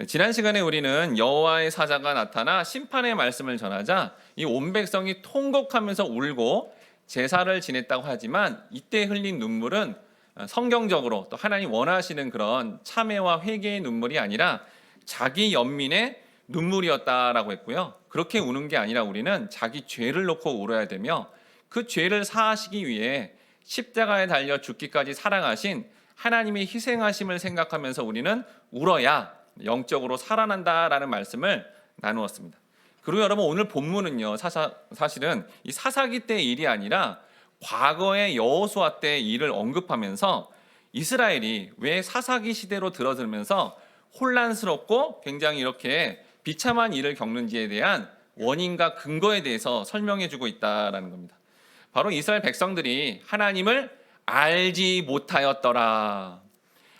지난 시간에 우리는 여호와의 사자가 나타나 심판의 말씀을 전하자 이 온 백성이 통곡하면서 울고 제사를 지냈다고 하지만 이때 흘린 눈물은 성경적으로 또 하나님 원하시는 그런 참회와 회개의 눈물이 아니라 자기 연민의 눈물이었다라고 했고요. 그렇게 우는 게 아니라 우리는 자기 죄를 놓고 울어야 되며 그 죄를 사하시기 위해 십자가에 달려 죽기까지 사랑하신 하나님의 희생하심을 생각하면서 우리는 울어야 영적으로 살아난다라는 말씀을 나누었습니다. 그리고 여러분 오늘 본문은요 사실은 이 사사기 때의 일이 아니라 과거의 여호수아 때의 일을 언급하면서 이스라엘이 왜 사사기 시대로 들어들면서 혼란스럽고 굉장히 이렇게 비참한 일을 겪는지에 대한 원인과 근거에 대해서 설명해주고 있다라는 겁니다. 바로 이스라엘 백성들이 하나님을 알지 못하였더라.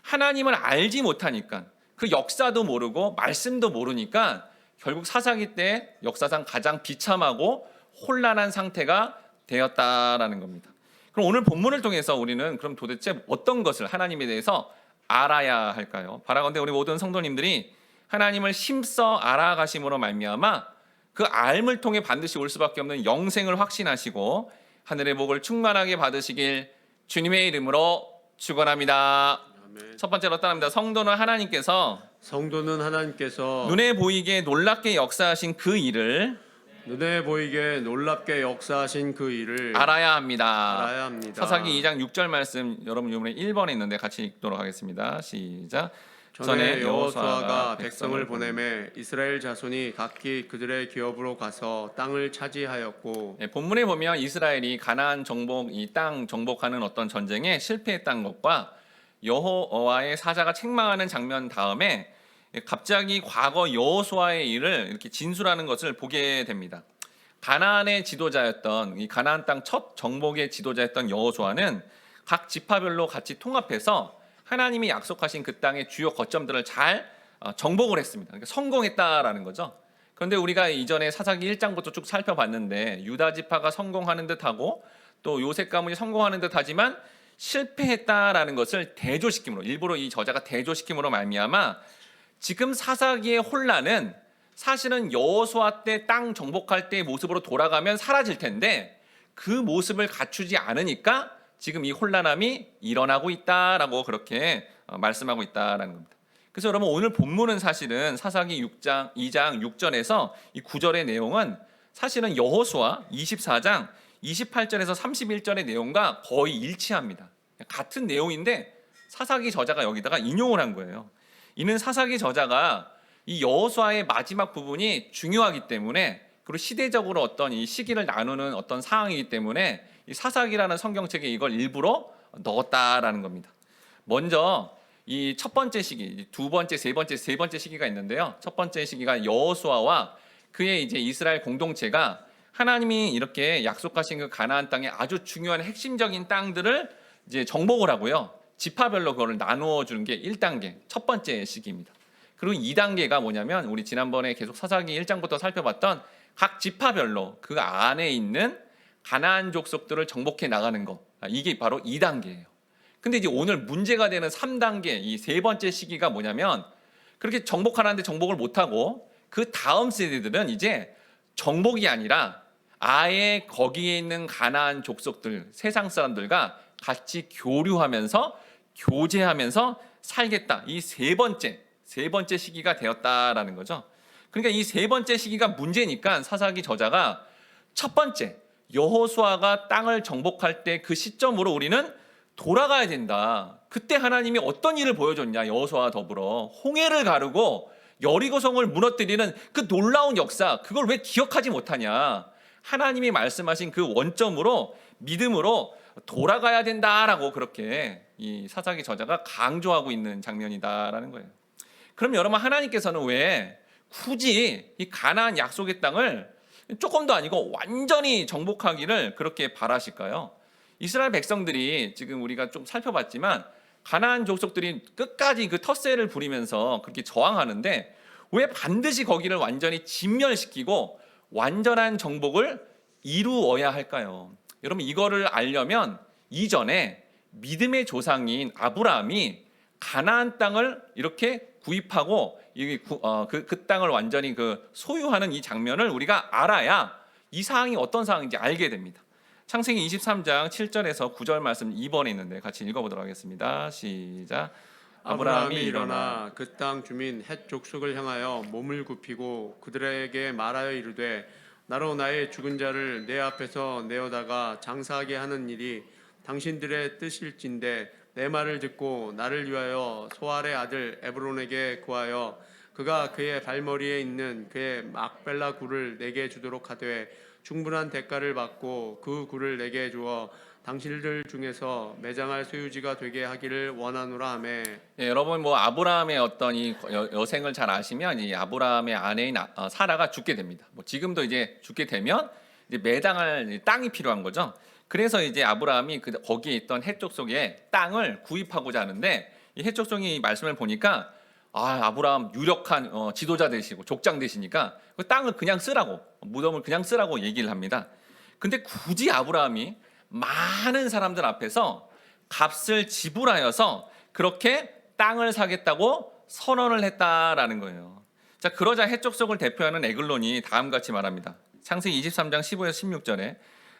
하나님을 알지 못하니까 그 역사도 모르고 말씀도 모르니까 결국 사사기 때 역사상 가장 비참하고 혼란한 상태가 되었다라는 겁니다. 그럼 오늘 본문을 통해서 우리는 그럼 도대체 어떤 것을 하나님에 대해서 알아야 할까요? 바라건대 우리 모든 성도님들이 하나님을 힘써 알아가심으로 말미암아 그 알을 통해 반드시 올 수밖에 없는 영생을 확신하시고 하늘의 복을 충만하게 받으시길 주님의 이름으로 축원합니다. 아멘. 첫 번째로 따릅니다. 성도는 하나님께서 눈에 보이게 놀랍게 역사하신 그 일을 눈에 보이게 놀랍게 역사하신 그 일을 알아야 합니다. 알아야 합니다. 사사기 2장 6절 말씀 여러분 이번에 1번에 있는데 같이 읽도록 하겠습니다. 시작. 전에 여호수아가 백성을 보내매 이스라엘 자손이 각기 그들의 기업으로 가서 땅을 차지하였고. 본문에 보면 이스라엘이 가나안 정복 이 땅 정복하는 어떤 전쟁에 실패했다는 것과 여호와의 사자가 책망하는 장면 다음에 갑자기 과거 여호수아의 일을 이렇게 진술하는 것을 보게 됩니다. 가나안의 지도자였던 이 가나안 땅 첫 정복의 지도자였던 여호수아는 각 지파별로 같이 통합해서 하나님이 약속하신 그 땅의 주요 거점들을 잘 정복을 했습니다. 그러니까 성공했다라는 거죠. 그런데 우리가 이전에 사사기 1장부터 쭉 살펴봤는데 유다 지파가 성공하는 듯하고 또 요셉 가문이 성공하는 듯하지만 실패했다라는 것을 대조시킴으로 일부러 이 저자가 대조시킴으로 말미암아 지금 사사기의 혼란은 사실은 여호수아 때 땅 정복할 때의 모습으로 돌아가면 사라질 텐데 그 모습을 갖추지 않으니까 지금 이 혼란함이 일어나고 있다라고 그렇게 말씀하고 있다라는 겁니다. 그래서 여러분 오늘 본문은 사실은 사사기 2장 6절에서 이 9절의 내용은 사실은 여호수아 24장 28절에서 31절의 내용과 거의 일치합니다. 같은 내용인데 사사기 저자가 여기다가 인용을 한 거예요. 이는 사사기 저자가 이 여호수아의 마지막 부분이 중요하기 때문에 그리고 시대적으로 어떤 이 시기를 나누는 어떤 상황이기 때문에 이 사사기라는 성경책에 이걸 일부러 넣었다라는 겁니다. 먼저 이 첫 번째 시기, 두 번째, 세 번째 시기가 있는데요. 첫 번째 시기가 여호수아와 그의 이제 이스라엘 공동체가 하나님이 이렇게 약속하신 그 가나안 땅의 아주 중요한 핵심적인 땅들을 이제 정복을 하고요. 지파별로 그거를 나누어 주는 게 1단계, 첫 번째 시기입니다. 그리고 2단계가 뭐냐면 우리 지난번에 계속 사사기 1장부터 살펴봤던 각 지파별로 그 안에 있는 가나안 족속들을 정복해 나가는 거. 이게 바로 2단계예요. 근데 이제 오늘 문제가 되는 3단계, 이 세 번째 시기가 뭐냐면 그렇게 정복하는데 정복을 못하고 그 다음 세대들은 이제 정복이 아니라 아예 거기에 있는 가나안 족속들, 세상 사람들과 같이 교류하면서 교제하면서 살겠다. 이 세 번째 시기가 되었다라는 거죠. 그러니까 이 세 번째 시기가 문제니까 사사기 저자가 첫 번째 여호수아가 땅을 정복할 때 그 시점으로 우리는 돌아가야 된다. 그때 하나님이 어떤 일을 보여줬냐. 여호수아와 더불어 홍해를 가르고 여리고성을 무너뜨리는 그 놀라운 역사, 그걸 왜 기억하지 못하냐. 하나님이 말씀하신 그 원점으로 믿음으로 돌아가야 된다라고 그렇게 이 사사기 저자가 강조하고 있는 장면이다라는 거예요. 그럼 여러분 하나님께서는 왜 굳이 이 가나안 약속의 땅을 조금도 아니고 완전히 정복하기를 그렇게 바라실까요? 이스라엘 백성들이 지금 우리가 좀 살펴봤지만 가나안 족속들이 끝까지 그 텃세를 부리면서 그렇게 저항하는데 왜 반드시 거기를 완전히 진멸시키고 완전한 정복을 이루어야 할까요? 여러분 이거를 알려면 이전에 믿음의 조상인 아브라함이 가나안 땅을 이렇게 구입하고 그 땅을 완전히 그 소유하는 이 장면을 우리가 알아야 이 사항이 어떤 사항인지 알게 됩니다. 창세기 23장 7절에서 9절 말씀 2번에 있는데 같이 읽어보도록 하겠습니다. 시작. 아브라함이 일어나 그 땅 주민 헷 족속을 향하여 몸을 굽히고 그들에게 말하여 이르되 나로 나의 죽은 자를 내 앞에서 내어다가 장사하게 하는 일이 당신들의 뜻일진데 내 말을 듣고 나를 위하여 소알의 아들 에브론에게 구하여 그가 그의 발머리에 있는 그의 막벨라 굴을 내게 주도록 하되 충분한 대가를 받고 그 굴을 내게 주어 당신들 중에서 매장할 소유지가 되게 하기를 원하노라 하매. 예, 여러분 뭐 아브라함의 어떤 이 여생을 잘 아시면 이 아브라함의 아내인 사라가 죽게 됩니다. 뭐 지금도 이제 죽게 되면 이제 매당할 땅이 필요한 거죠. 그래서 이제 아브라함이 거기에 있던 헷 족속에 땅을 구입하고자 하는데 이 헷 족속이 말씀을 보니까 아브라함 유력한 지도자 되시고 족장 되시니까 그 땅을 그냥 쓰라고 무덤을 그냥 쓰라고 얘기를 합니다. 근데 굳이 아브라함이 많은 사람들 앞에서 값을 지불하여서 그렇게 땅을 사겠다고 선언을 했다라는 거예요. 자, 그러자 헷 족속을 대표하는 에글론이 다음같이 말합니다. 창세기 23장 15에서 16절에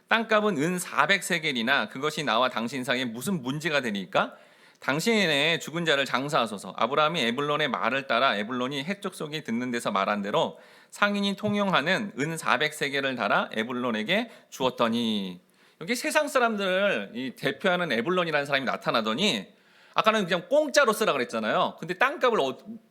땅값은 은 400세겔이나 그것이 나와 당신 사이에 무슨 문제가 되니까 당신의 죽은 자를 장사하소서. 아브라함이 에블론의 말을 따라 에블론이 헷 족속이 듣는 데서 말한 대로 상인이 통용하는 은 400세겔을 달아 에블론에게 주었더니 여기 세상 사람들을 대표하는 에블론이라는 사람이 나타나더니 아까는 그냥 공짜로 쓰라 그랬잖아요. 근데 땅값을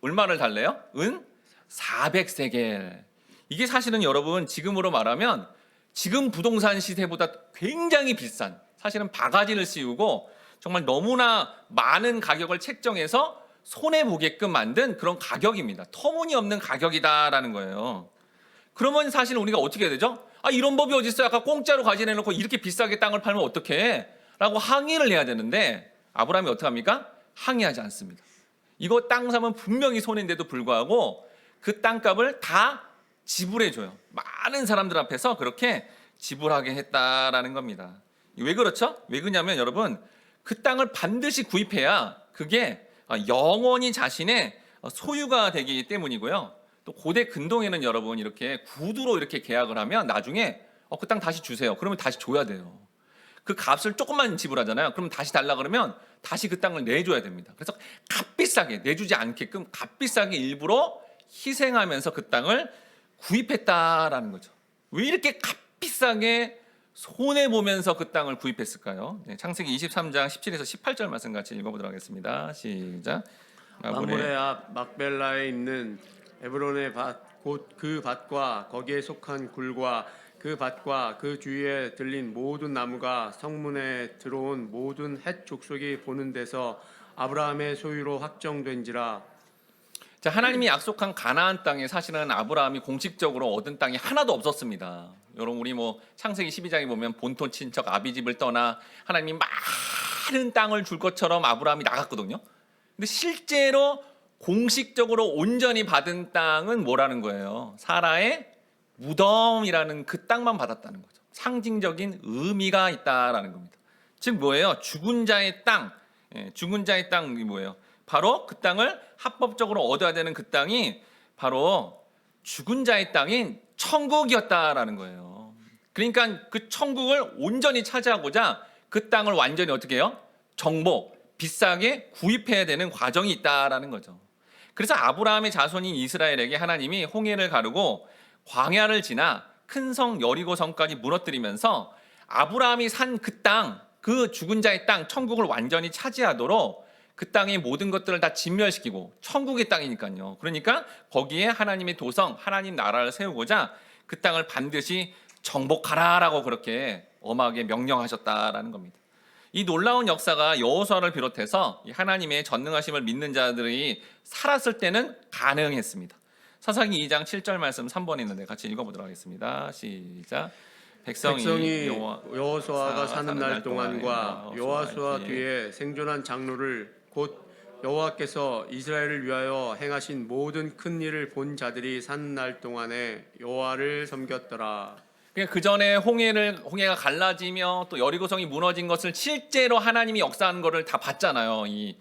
얼마를 달래요? 은 400세겔. 이게 사실은 여러분 지금으로 말하면 지금 부동산 시세보다 굉장히 비싼, 사실은 바가지를 씌우고 정말 너무나 많은 가격을 책정해서 손해 보게끔 만든 그런 가격입니다. 터무니없는 가격이다라는 거예요. 그러면 사실 우리가 어떻게 해야 되죠? 이런 법이 어디 있어요? 아까 공짜로 가져내놓고 이렇게 비싸게 땅을 팔면 어떡해? 라고 항의를 해야 되는데 아브라함이 어떻게 합니까? 항의하지 않습니다. 이거 땅 사면 분명히 손해인데도 불구하고 그 땅값을 다 지불해줘요. 많은 사람들 앞에서 그렇게 지불하게 했다라는 겁니다. 왜 그렇죠? 왜 그러냐면 여러분 그 땅을 반드시 구입해야 그게 영원히 자신의 소유가 되기 때문이고요. 또 고대 근동에는 여러분 이렇게 구두로 이렇게 계약을 하면 나중에 그 땅 다시 주세요. 그러면 다시 줘야 돼요. 그 값을 조금만 지불하잖아요. 그러면 다시 달라 그러면 다시 그 땅을 내줘야 됩니다. 그래서 값비싸게 내주지 않게끔 값비싸게 일부러 희생하면서 그 땅을 구입했다라는 거죠. 왜 이렇게 값비싸게 손해 보면서 그 땅을 구입했을까요? 창세기 23장 17에서 18절 말씀 같이 읽어보도록 하겠습니다. 시작. 만물의 앞 막벨라에 있는 에브론의 밭 곧 그 밭과 거기에 속한 굴과 그 밭과 그 주위에 들린 모든 나무가 성문에 들어온 모든 헷 족속이 보는 데서 아브라함의 소유로 확정된지라. 자, 하나님이 약속한 가나안 땅에 사실은 아브라함이 공식적으로 얻은 땅이 하나도 없었습니다. 여러분 우리 뭐 창세기 12장에 보면 본토 친척 아비집을 떠나 하나님이 많은 땅을 줄 것처럼 아브라함이 나갔거든요. 근데 실제로 공식적으로 온전히 받은 땅은 뭐라는 거예요? 사라의 무덤이라는 그 땅만 받았다는 거죠. 상징적인 의미가 있다라는 겁니다. 즉 뭐예요? 죽은 자의 땅. 죽은 자의 땅이 뭐예요? 바로 그 땅을 합법적으로 얻어야 되는 그 땅이 바로 죽은 자의 땅인 천국이었다라는 거예요. 그러니까 그 천국을 온전히 차지하고자 그 땅을 완전히 어떻게 해요? 정복, 비싸게 구입해야 되는 과정이 있다라는 거죠. 그래서 아브라함의 자손인 이스라엘에게 하나님이 홍해를 가르고 광야를 지나 큰 성 여리고 성까지 무너뜨리면서 아브라함이 산 그 땅, 그 죽은 자의 땅, 천국을 완전히 차지하도록 그 땅의 모든 것들을 다 진멸시키고 천국의 땅이니까요. 그러니까 거기에 하나님의 도성, 하나님 나라를 세우고자 그 땅을 반드시 정복하라라고 그렇게 엄하게 명령하셨다라는 겁니다. 이 놀라운 역사가 여호수아를 비롯해서 하나님의 전능하심을 믿는 자들이 살았을 때는 가능했습니다. 사사기 2장 7절 말씀 3번에 있는데 같이 읽어보도록 하겠습니다. 시작. 백성이 여호수아가 사는 날 동안과 여호수아 뒤에 생존한 장로를 곧 여호와께서 이스라엘을 위하여 행하신 모든 큰 일을 본 자들이 사는 날 동안에 여호와를 섬겼더라. 그 전에 홍해가 갈라지며 또 여리고성이 무너진 것을 실제로 하나님이 역사하는 것을 다 봤잖아요. 이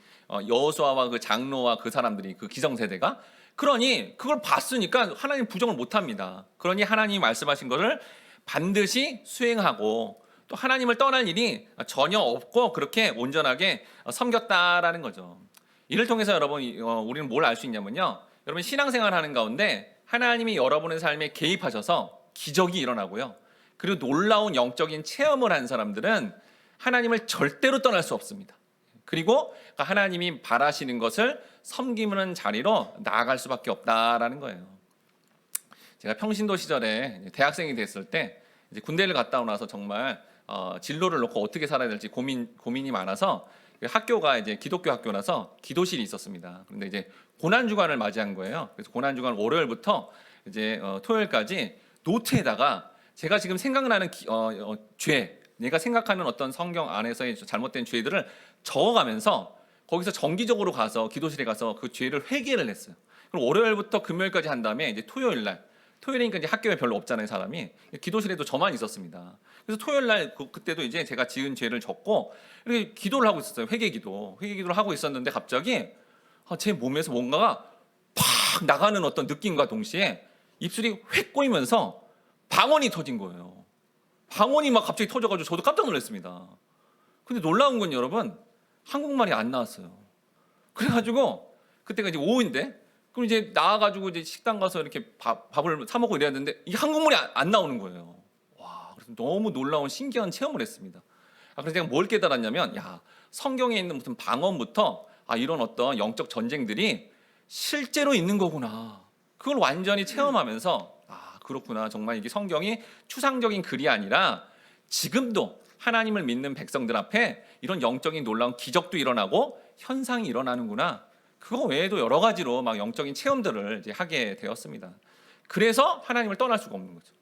여호수아와 그 장로와 그 사람들이 그 기성세대가. 그러니 그걸 봤으니까 하나님 부정을 못합니다. 그러니 하나님이 말씀하신 것을 반드시 수행하고 또 하나님을 떠날 일이 전혀 없고 그렇게 온전하게 섬겼다라는 거죠. 이를 통해서 여러분 우리는 뭘 알 수 있냐면요. 여러분 신앙생활 하는 가운데 하나님이 여러분의 삶에 개입하셔서 기적이 일어나고요. 그리고 놀라운 영적인 체험을 한 사람들은 하나님을 절대로 떠날 수 없습니다. 그리고 하나님이 바라시는 것을 섬기는 자리로 나아갈 수밖에 없다라는 거예요. 제가 평신도 시절에 대학생이 됐을 때 이제 군대를 갔다 오고 나서 정말 진로를 놓고 어떻게 살아야 될지 고민이 많아서 학교가 이제 기독교 학교라서 기도실이 있었습니다. 그런데 이제 고난 주간을 맞이한 거예요. 그래서 고난 주간 월요일부터 이제 토요일까지 노트에다가 제가 지금 생각나는 죄, 내가 생각하는 어떤 성경 안에서의 잘못된 죄들을 적어가면서 거기서 정기적으로 가서 기도실에 가서 그 죄를 회개를 했어요. 그럼 월요일부터 금요일까지 한 다음에 이제 토요일이니까 이제 학교에 별로 없잖아요, 사람이. 기도실에도 저만 있었습니다. 그래서 토요일 날 그때도 이제 제가 지은 죄를 적고 이렇게 기도를 하고 있었어요. 회개기도를 하고 있었는데 갑자기 제 몸에서 뭔가가 팍 나가는 어떤 느낌과 동시에 입술이 획 꼬이면서 방언이 터진 거예요. 방언이 막 갑자기 터져가지고 저도 깜짝 놀랐습니다. 근데 놀라운 건 여러분 한국말이 안 나왔어요. 그래가지고 그때가 이제 오후인데 그럼 이제 나와가지고 이제 식당 가서 이렇게 밥을 사 먹고 이래야 되는데 이 한국말이 안 나오는 거예요. 와, 그래서 너무 놀라운 신기한 체험을 했습니다. 그래서 제가 뭘 깨달았냐면, 성경에 있는 무슨 방언부터 이런 어떤 영적 전쟁들이 실제로 있는 거구나. 그걸 완전히 체험하면서 그렇구나. 정말 이게 성경이 추상적인 글이 아니라 지금도 하나님을 믿는 백성들 앞에 이런 영적인 놀라운 기적도 일어나고 현상이 일어나는구나. 그거 외에도 여러 가지로 막 영적인 체험들을 이제 하게 되었습니다. 그래서 하나님을 떠날 수가 없는 거죠.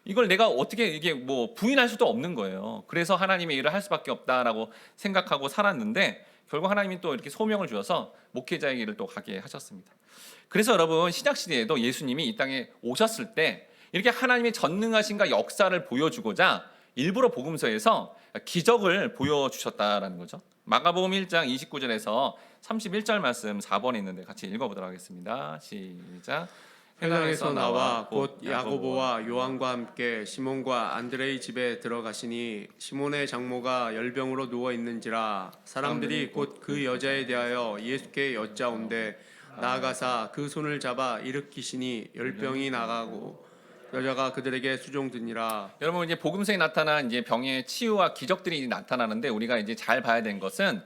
이걸 내가 어떻게 이게 뭐 부인할 수도 없는 거예요. 그래서 하나님의 일을 할 수밖에 없다라고 생각하고 살았는데 결국 하나님이 또 이렇게 소명을 주셔서 목회자의 길을 또 가게 하셨습니다. 그래서 여러분 신약 시대에도 예수님이 이 땅에 오셨을 때 이렇게 하나님의 전능하신가 역사를 보여주고자 일부러 복음서에서 기적을 보여주셨다라는 거죠. 마가복음 1장 29절에서 31절 말씀 4번에 있는데 같이 읽어보도록 하겠습니다. 시작. 회당에서 나와 곧 야고보와 요한과 함께 시몬과 안드레의 집에 들어가시니 시몬의 장모가 열병으로 누워 있는지라 사람들이 곧 그 여자에 대하여 예수께 여짜온대 나아가사 그 손을 잡아 일으키시니 열병이 나가고 여자가 그들에게 수종드니라. 여러분 이제 복음서에 나타난 이제 병의 치유와 기적들이 나타나는데 우리가 이제 잘 봐야 되는 것은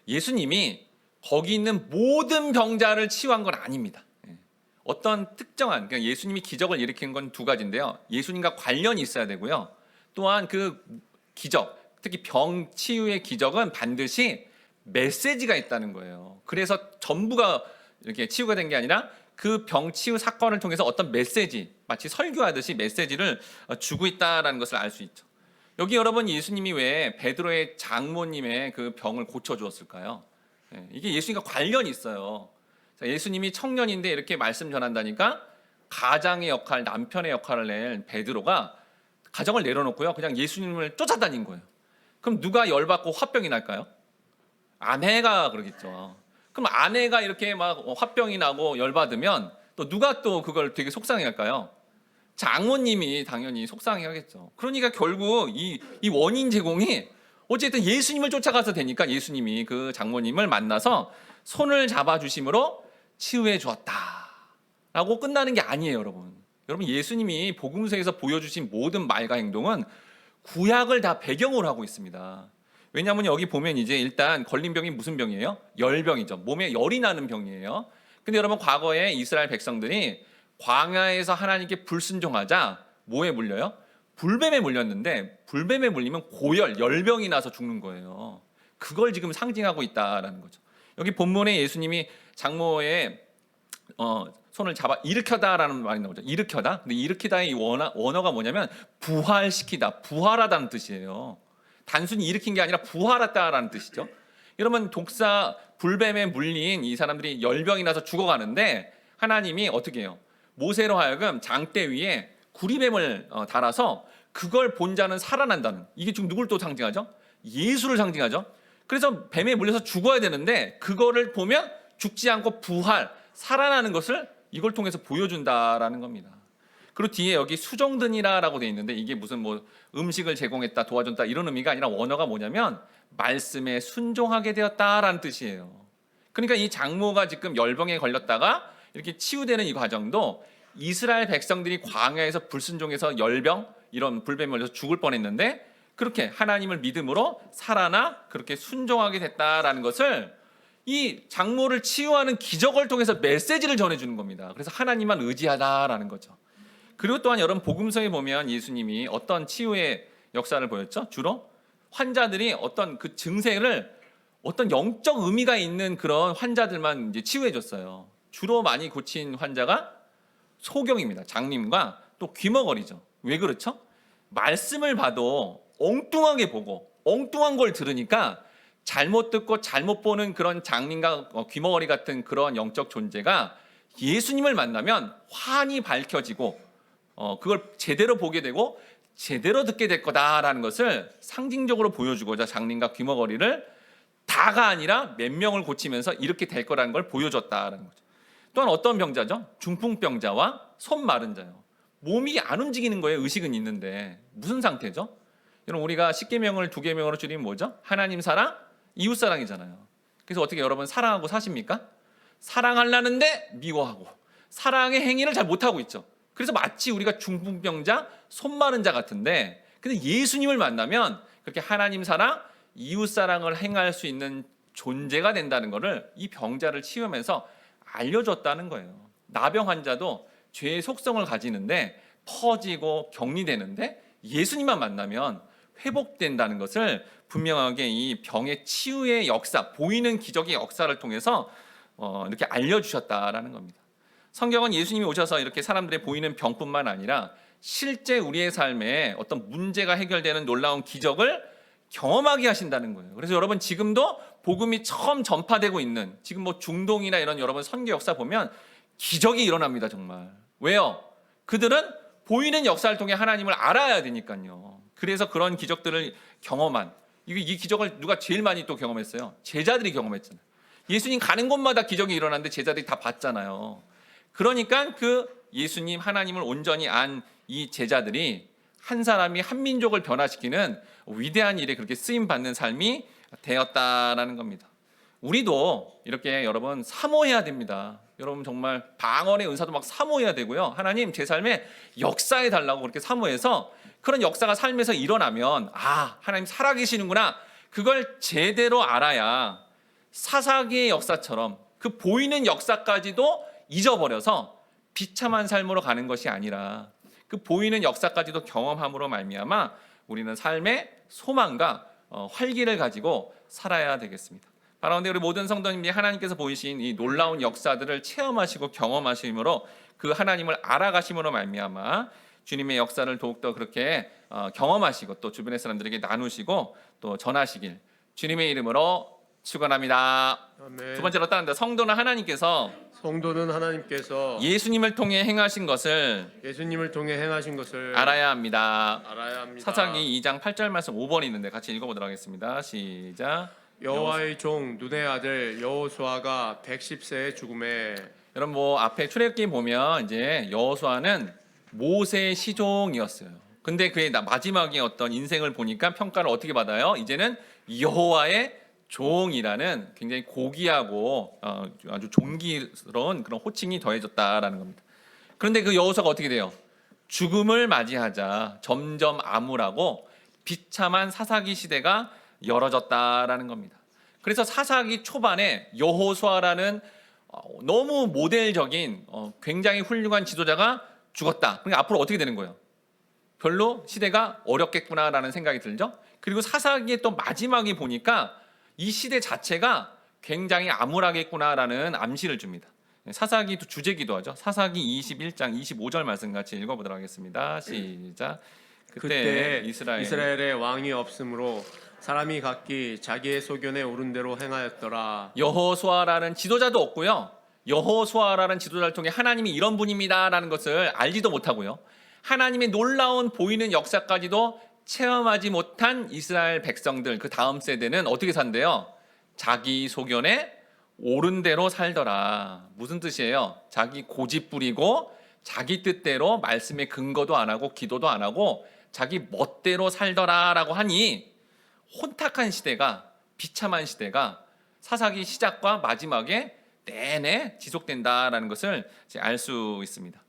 예수님이 거기 있는 모든 병자를 치유한 건 아닙니다. 어떤 특정한 그러니까 예수님이 기적을 일으킨 건 두 가지인데요. 예수님과 관련이 있어야 되고요. 또한 그 기적, 특히 병 치유의 기적은 반드시 메시지가 있다는 거예요. 그래서 전부가 이렇게 치유가 된 게 아니라 그 병 치유 사건을 통해서 어떤 메시지, 마치 설교하듯이 메시지를 주고 있다라는 것을 알 수 있죠. 여기 여러분 예수님이 왜 베드로의 장모님의 그 병을 고쳐 주었을까요? 이게 예수님과 관련이 있어요. 예수님이 청년인데 이렇게 말씀 전한다니까 가장의 역할, 남편의 역할을 낼 베드로가 가정을 내려놓고요. 그냥 예수님을 쫓아다닌 거예요. 그럼 누가 열받고 화병이 날까요? 아내가 그러겠죠. 그럼 아내가 이렇게 막 화병이 나고 열받으면 또 누가 또 그걸 되게 속상해할까요? 장모님이 당연히 속상해하겠죠. 그러니까 결국 이 원인 제공이 어쨌든 예수님을 쫓아가서 되니까 예수님이 그 장모님을 만나서 손을 잡아주심으로 치유해 주었다라고 끝나는 게 아니에요, 여러분. 여러분 예수님이 복음서에서 보여주신 모든 말과 행동은 구약을 다 배경으로 하고 있습니다. 왜냐하면 여기 보면 이제 일단 걸린 병이 무슨 병이에요? 열병이죠. 몸에 열이 나는 병이에요. 근데 여러분 과거에 이스라엘 백성들이 광야에서 하나님께 불순종하자 뭐에 물려요? 불뱀에 물렸는데 불뱀에 물리면 고열, 열병이 나서 죽는 거예요. 그걸 지금 상징하고 있다라는 거죠. 여기 본문에 예수님이 장모의 손을 잡아 일으켜다라는 말이 나오죠. 일으켜다. 근데 일으키다의 원어가 뭐냐면 부활시키다, 부활하다는 뜻이에요. 단순히 일으킨 게 아니라 부활했다라는 뜻이죠. 여러분 독사 불뱀에 물린 이 사람들이 열병이 나서 죽어가는데 하나님이 어떻게 해요? 모세로 하여금 장대 위에 구리뱀을 달아서 그걸 본 자는 살아난다는, 이게 지금 누굴 또 상징하죠? 예수를 상징하죠. 그래서 뱀에 물려서 죽어야 되는데 그거를 보면 죽지 않고 부활, 살아나는 것을 이걸 통해서 보여준다라는 겁니다. 그리고 뒤에 여기 수종드니라라고 돼 있는데 이게 무슨 뭐 음식을 제공했다, 도와준다 이런 의미가 아니라 원어가 뭐냐면 말씀에 순종하게 되었다라는 뜻이에요. 그러니까 이 장모가 지금 열병에 걸렸다가 이렇게 치유되는 이 과정도 이스라엘 백성들이 광야에서 불순종해서 열병 이런 불뱀에 걸려서 죽을 뻔했는데 그렇게 하나님을 믿음으로 살아나 그렇게 순종하게 됐다라는 것을 이 장모를 치유하는 기적을 통해서 메시지를 전해주는 겁니다. 그래서 하나님만 의지하다라는 거죠. 그리고 또한 여러분 복음서에 보면 예수님이 어떤 치유의 역사를 보였죠? 주로 환자들이 어떤 그 증세를 어떤 영적 의미가 있는 그런 환자들만 이제 치유해 줬어요. 주로 많이 고친 환자가 소경입니다. 장님과 또 귀머거리죠. 왜 그렇죠? 말씀을 봐도 엉뚱하게 보고 엉뚱한 걸 들으니까 잘못 듣고 잘못 보는 그런 장님과 귀머거리 같은 그런 영적 존재가 예수님을 만나면 환히 밝혀지고 그걸 제대로 보게 되고 제대로 듣게 될 거다라는 것을 상징적으로 보여주고자 장님과 귀머거리를 다가 아니라 몇 명을 고치면서 이렇게 될 거라는 걸 보여줬다라는 거죠. 또한 어떤 병자죠? 중풍병자와 손 마른 자요. 몸이 안 움직이는 거예요. 의식은 있는데 무슨 상태죠? 여러분 우리가 10계명을 2계명으로 줄이면 뭐죠? 하나님 사랑, 이웃 사랑이잖아요. 그래서 어떻게 여러분 사랑하고 사십니까? 사랑하려는데 미워하고 사랑의 행위를 잘 못하고 있죠. 그래서 마치 우리가 중풍병자, 손 마른 자 같은데 근데 예수님을 만나면 그렇게 하나님 사랑, 이웃 사랑을 행할 수 있는 존재가 된다는 것을 이 병자를 치유하면서 알려줬다는 거예요. 나병 환자도 죄의 속성을 가지는데 퍼지고 격리되는데 예수님만 만나면 회복된다는 것을 분명하게 이 병의 치유의 역사, 보이는 기적의 역사를 통해서 이렇게 알려주셨다라는 겁니다. 성경은 예수님이 오셔서 이렇게 사람들의 보이는 병뿐만 아니라 실제 우리의 삶에 어떤 문제가 해결되는 놀라운 기적을 경험하게 하신다는 거예요. 그래서 여러분 지금도 복음이 처음 전파되고 있는 지금 뭐 중동이나 이런 여러분 선교 역사 보면 기적이 일어납니다. 정말. 왜요? 그들은 보이는 역사를 통해 하나님을 알아야 되니까요. 그래서 그런 기적들을 경험한 이 기적을 누가 제일 많이 또 경험했어요? 제자들이 경험했잖아요. 예수님 가는 곳마다 기적이 일어났는데 제자들이 다 봤잖아요. 그러니까 그 예수님 하나님을 온전히 안 이 제자들이 한 사람이 한 민족을 변화시키는 위대한 일에 그렇게 쓰임 받는 삶이 되었다라는 겁니다. 우리도 이렇게 여러분 사모해야 됩니다. 여러분 정말 방언의 은사도 막 사모해야 되고요. 하나님 제 삶에 역사해 달라고 그렇게 사모해서 그런 역사가 삶에서 일어나면 하나님 살아계시는구나. 그걸 제대로 알아야 사사기의 역사처럼 그 보이는 역사까지도 잊어버려서 비참한 삶으로 가는 것이 아니라 그 보이는 역사까지도 경험함으로 말미암아 우리는 삶의 소망과 활기를 가지고 살아야 되겠습니다. 바라온데 우리 모든 성도님들이 하나님께서 보이신 이 놀라운 역사들을 체험하시고 경험하심으로 그 하나님을 알아가심으로 말미암아 주님의 역사를 더욱더 그렇게 경험하시고 또 주변의 사람들에게 나누시고 또 전하시길 주님의 이름으로 축원합니다. 아멘. 두 번째로 따른다. 성도는 하나님께서 예수님을 통해 행하신 것을 알아야 합니다. 사사기 2장 8절 말씀 5번 있는데 같이 읽어보도록 하겠습니다. 시작. 여호와의 종 눈의 아들 여호수아가 110세에 죽음에. 여러분 뭐 앞에 출애굽기 보면 이제 여호수아는 모세의 시종이었어요. 근데 그의 마지막에 어떤 인생을 보니까 평가를 어떻게 받아요? 이제는 여호와의 종이라는 굉장히 고귀하고 아주 존귀스러운 그런 호칭이 더해졌다라는 겁니다. 그런데 그 여호수아가 어떻게 돼요? 죽음을 맞이하자 점점 암울하고 비참한 사사기 시대가 열어졌다라는 겁니다. 그래서 사사기 초반에 여호수아라는 너무 모델적인 굉장히 훌륭한 지도자가 죽었다. 그러니까 앞으로 어떻게 되는 거예요? 별로 시대가 어렵겠구나라는 생각이 들죠. 그리고 사사기의 또 마지막에 보니까 이 시대 자체가 굉장히 암울하겠구나라는 암시를 줍니다. 사사기 주제기도 하죠. 사사기 21장 25절 말씀 같이 읽어보도록 하겠습니다. 시작. 그때 이스라엘에 왕이 없으므로 사람이 각기 자기의 소견에 오른 대로 행하였더라. 여호수아라는 지도자도 없고요. 여호수아라는 지도자를 통해 하나님이 이런 분입니다라는 것을 알지도 못하고요. 하나님의 놀라운 보이는 역사까지도 체험하지 못한 이스라엘 백성들, 그 다음 세대는 어떻게 산대요? 자기 소견에 옳은 대로 살더라. 무슨 뜻이에요? 자기 고집 부리고 자기 뜻대로 말씀에 근거도 안 하고 기도도 안 하고 자기 멋대로 살더라라고 하니 혼탁한 시대가, 비참한 시대가 사사기 시작과 마지막에 내내 지속된다라는 것을 알 수 있습니다.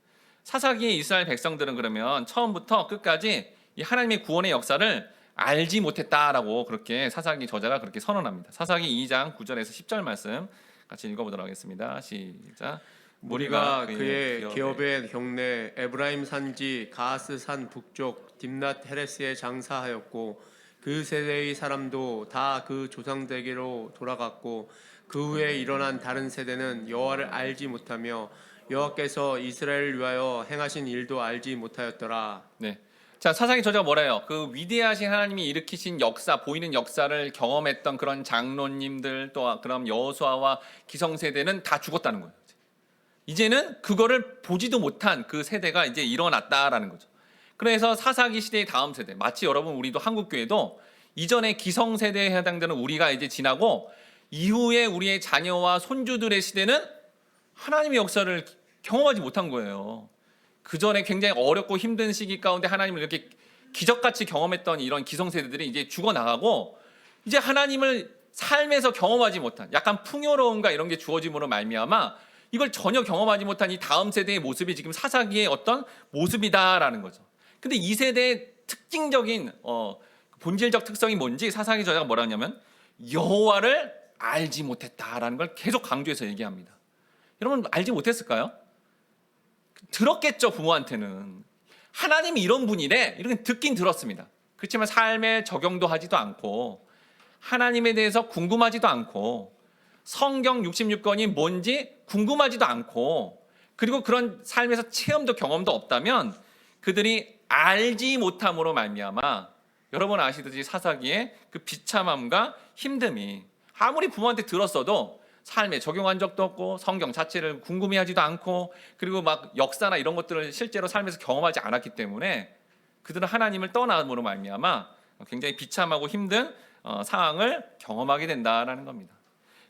사사기의 이스라엘 백성들은 그러면 처음부터 끝까지 이 하나님의 구원의 역사를 알지 못했다라고 그렇게 사사기 저자가 그렇게 선언합니다. 사사기 2장 9절에서 10절 말씀 같이 읽어보도록 하겠습니다. 시작. 무리가 그의 기업의 경내 에브라임 산지 가스 산 북쪽 딥낫 헤레스에 장사하였고 그 세대의 사람도 다 그 조상들에게로 돌아갔고 그 후에 일어난 다른 세대는 여호와를 알지 못하며 여호와께서 이스라엘을 위하여 행하신 일도 알지 못하였더라. 네. 자, 사사기 저자가 뭐래요? 그 위대하신 하나님이 일으키신 역사, 보이는 역사를 경험했던 그런 장로님들 또 그럼 여호수아와 기성세대는 다 죽었다는 거예요. 이제는 그거를 보지도 못한 그 세대가 이제 일어났다라는 거죠. 그래서 사사기 시대의 다음 세대, 마치 여러분 우리도 한국교회도 이전에 기성세대에 해당되는 우리가 이제 지나고 이후에 우리의 자녀와 손주들의 시대는 하나님의 역사를 경험하지 못한 거예요. 그 전에 굉장히 어렵고 힘든 시기 가운데 하나님을 이렇게 기적같이 경험했던 이런 기성세대들이 이제 죽어나가고 이제 하나님을 삶에서 경험하지 못한 약간 풍요로움과 이런 게 주어짐으로 말미암아 이걸 전혀 경험하지 못한 이 다음 세대의 모습이 지금 사사기의 어떤 모습이다라는 거죠. 근데 이 세대의 특징적인 본질적 특성이 뭔지 사사기 저자가 뭐라 하냐면 여호와를 알지 못했다라는 걸 계속 강조해서 얘기합니다. 여러분 알지 못했을까요? 들었겠죠. 부모한테는 하나님이 이런 분이래 이렇게 듣긴 들었습니다. 그렇지만 삶에 적용도 하지도 않고 하나님에 대해서 궁금하지도 않고 성경 66권이 뭔지 궁금하지도 않고 그리고 그런 삶에서 체험도 경험도 없다면 그들이 알지 못함으로 말미암아 여러분 아시듯이 사사기의 그 비참함과 힘듦이 아무리 부모한테 들었어도 삶에 적용한 적도 없고 성경 자체를 궁금해하지도 않고 그리고 막 역사나 이런 것들을 실제로 삶에서 경험하지 않았기 때문에 그들은 하나님을 떠남으로 말미암아 굉장히 비참하고 힘든 상황을 경험하게 된다라는 겁니다.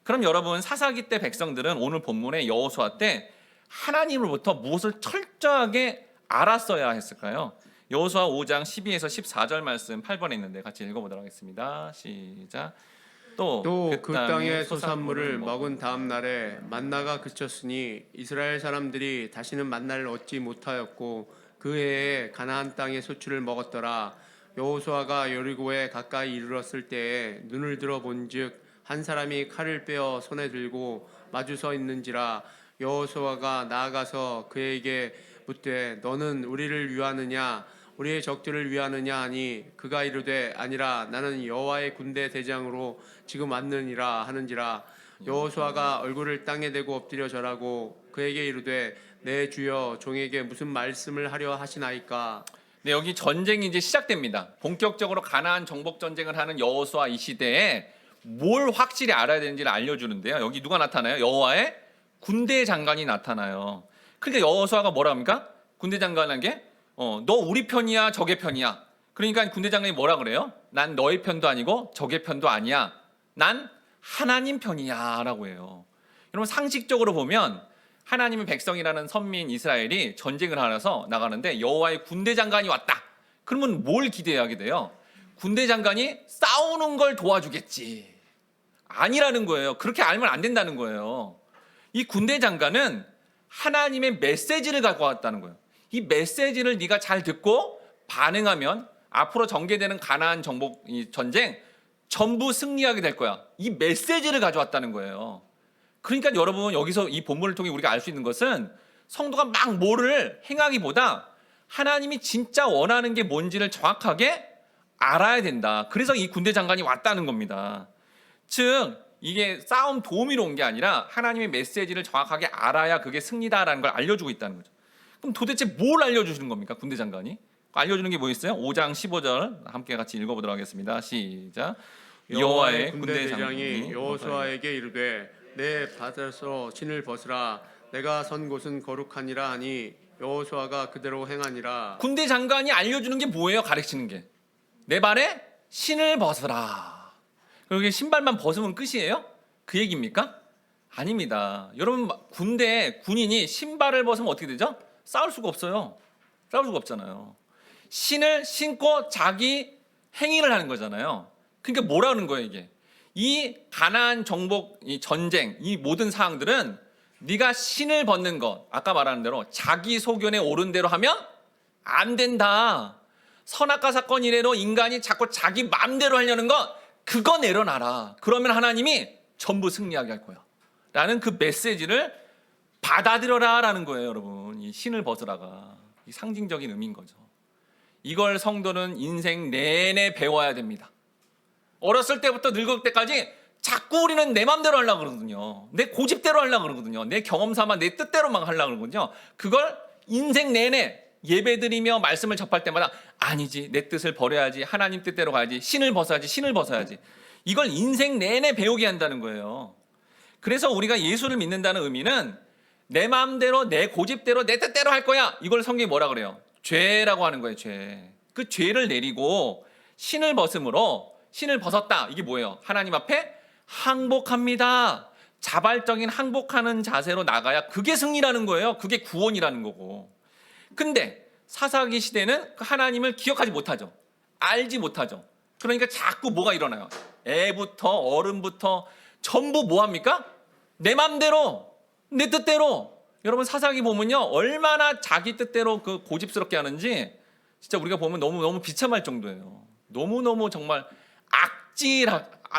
그럼 여러분 사사기 때 백성들은 오늘 본문의 여호수아 때 하나님으로부터 무엇을 철저하게 알았어야 했을까요? 여호수아 5장 12에서 14절 말씀 8번에 있는데 같이 읽어보도록 하겠습니다. 시작. 또 그 땅의 소산물을 먹은 다음 날에 만나가 그쳤으니 이스라엘 사람들이 다시는 만나를 얻지 못하였고 그 해에 가나안 땅의 소출을 먹었더라. 여호수아가 여리고에 가까이 이르렀을 때에 눈을 들어 본즉 한 사람이 칼을 빼어 손에 들고 마주 서 있는지라. 여호수아가 나아가서 그에게 묻되 너는 우리를 위하느냐 우리의 적들을 위하느냐 하니 그가 이르되 아니라 나는 여호와의 군대 대장으로 지금 왔느니라 하는지라. 여호수아가 얼굴을 땅에 대고 엎드려 절하고 그에게 이르되 내 주여 종에게 무슨 말씀을 하려 하시나이까. 네, 여기 전쟁이 이제 시작됩니다. 본격적으로 가나안 정복 전쟁을 하는 여호수아 이 시대에 뭘 확실히 알아야 되는지를 알려주는데요. 여기 누가 나타나요? 여호와의 군대 장관이 나타나요. 그러니까 여호수아가 뭐라 합니까? 군대 장관에게 너 우리 편이야 적의 편이야. 그러니까 군대 장관이 뭐라 그래요? 난 너의 편도 아니고 적의 편도 아니야. 난 하나님 편이야 라고 해요. 여러분 상식적으로 보면 하나님의 백성이라는 선민 이스라엘이 전쟁을 하면서 나가는데 여호와의 군대 장관이 왔다. 그러면 뭘 기대하게 돼요? 군대 장관이 싸우는 걸 도와주겠지. 아니라는 거예요. 그렇게 알면 안 된다는 거예요. 이 군대 장관은 하나님의 메시지를 갖고 왔다는 거예요. 이 메시지를 네가 잘 듣고 반응하면 앞으로 전개되는 가나안 정복 전쟁 전부 승리하게 될 거야. 이 메시지를 가져왔다는 거예요. 그러니까 여러분 여기서 이 본문을 통해 우리가 알 수 있는 것은 성도가 막 뭐를 행하기보다 하나님이 진짜 원하는 게 뭔지를 정확하게 알아야 된다. 그래서 이 군대 장관이 왔다는 겁니다. 즉 이게 싸움 도우미로 온 게 아니라 하나님의 메시지를 정확하게 알아야 그게 승리다라는 걸 알려주고 있다는 거죠. 그럼 도대체 뭘 알려주시는 겁니까? 군대 장관이 알려주는 게 뭐 있어요? 5장 15절 함께 같이 읽어보도록 하겠습니다. 시작. 여호와의 군대 대장이 여호수아에게 이르되 내 밭에서 신을 벗으라 내가 선 곳은 거룩하니라 하니 여호수아가 그대로 행하니라. 군대 장관이 알려주는 게 뭐예요? 가르치는 게. 내 발에 신을 벗으라. 그리고 신발만 벗으면 끝이에요? 그 얘기입니까? 아닙니다. 여러분, 군인이 신발을 벗으면 어떻게 되죠? 싸울 수가 없어요. 싸울 수가 없잖아요. 신을 신고 자기 행위를 하는 거잖아요. 그러니까 뭐라는 거예요, 이게? 이 가나안 정복, 이 전쟁, 이 모든 사항들은 네가 신을 벗는 것, 아까 말하는 대로 자기 소견에 옳은 대로 하면 안 된다. 선악과 사건 이래로 인간이 자꾸 자기 마음대로 하려는 것, 그거 내려놔라. 그러면 하나님이 전부 승리하게 할 거야. 라는 그 메시지를 받아들여라 라는 거예요, 여러분. 이 신을 벗으라가 이 상징적인 의미인 거죠. 이걸 성도는 인생 내내 배워야 됩니다. 어렸을 때부터 늙을 때까지 자꾸 우리는 내 맘대로 하려고 그러거든요. 내 고집대로 하려고 그러거든요. 내 경험삼아 내 뜻대로만 하려고 그러거든요. 그걸 인생 내내 예배드리며 말씀을 접할 때마다 아니지, 내 뜻을 버려야지, 하나님 뜻대로 가야지, 신을 벗어야지, 신을 벗어야지. 이걸 인생 내내 배우게 한다는 거예요. 그래서 우리가 예수를 믿는다는 의미는 내 마음대로 내 고집대로 내 뜻대로 할 거야. 이걸 성경이 뭐라 그래요? 죄라고 하는 거예요. 죄. 그 죄를 내리고 신을 벗음으로, 신을 벗었다. 이게 뭐예요? 하나님 앞에 항복합니다. 자발적인 항복하는 자세로 나가야 그게 승리라는 거예요. 그게 구원이라는 거고. 근데 사사기 시대는 그 하나님을 기억하지 못하죠. 알지 못하죠. 그러니까 자꾸 뭐가 일어나요? 애부터 어른부터 전부 뭐 합니까? 내 맘대로, 내 뜻대로. 여러분, 사사기 보면요, 얼마나 자기 뜻대로 그 고집스럽게 하는지 진짜 우리가 보면 너무 비참할 정도예요. 너무 정말